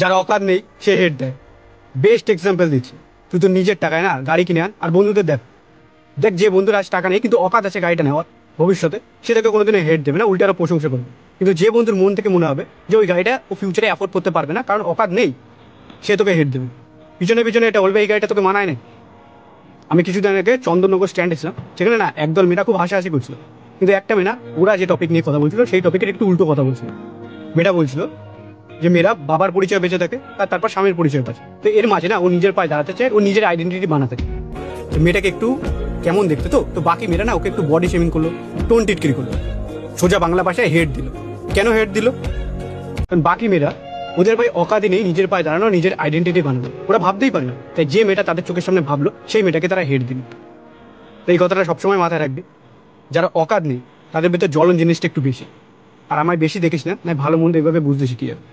যার অকাত নেই সে হেড দেয়। বেস্ট এক্সাম্পল দিচ্ছি, তুই তো নিজের টাকায় না গাড়ি কিনে আন, আর বন্ধুদের দেখ দেখ যে বন্ধুর আজ টাকা নেই কিন্তু অকাত আছে গাড়িটা নেওয়ার, ভবিষ্যতে সে তাকে কোনোদিনও হেড দেবে না, উল্টে আরও প্রশংসা করবে। কিন্তু যে বন্ধুর মন থেকে মনে হবে যে ওই গাড়িটা ও ফিউচারে অ্যাফোর্ড করতে পারবে না কারণ অকাত নেই, সে তোকে হেড দেবে। পিছনে পিছনে এটা বলবে এই গাড়িটা তোকে মানায় না। আমি কিছুদিন আগে চন্দননগর স্ট্যান্ড এসেছিলাম, সেখানে না একদল মেয়েরা খুব হাসাহাসি করছিল, কিন্তু একটা মেয়ে না ওরা যে টপিক নিয়ে কথা বলছিল সেই টপিকের একটু উল্টো কথা বলছিল। মেয়েটা বলছিল যে মেয়েরা বাবার পরিচয় বেঁচে থাকে আর তারপর স্বামীর পরিচয় পাচ্ছে, তো এর মাঝে না ও নিজের পায়ে দাঁড়াতে চায়, ও নিজের আইডেন্টিটি বানাতে চায়। তো মেয়েটাকে একটু কেমন দেখতে, তো বাকি মেয়েরা না ওকে একটু বডি শেমিং করলো, টোন টিটকিরি করলো, সোজা বাংলা ভাষায় হেড দিল। কেন হেড দিল? কারণ বাকি মেয়েরা ওদের ভাই অকাদি নেই নিজের পায়ে দাঁড়ানো, নিজের আইডেন্টিটি বানানো, ওরা ভাবতেই পারে না। তাই যে মেয়েটা তাদের চোখের সামনে ভাবলো সেই মেয়েটাকে তারা হেড দিল। তো এই কথাটা সবসময় মাথায় রাখবে, যারা অকাদ নেই তাদের ভেতর জ্বলন জিনিসটা একটু বেশি। আর আমায় বেশি দেখিস না, ভালো মন্দ এইভাবে বুঝতে শিখিয়ে যাবে।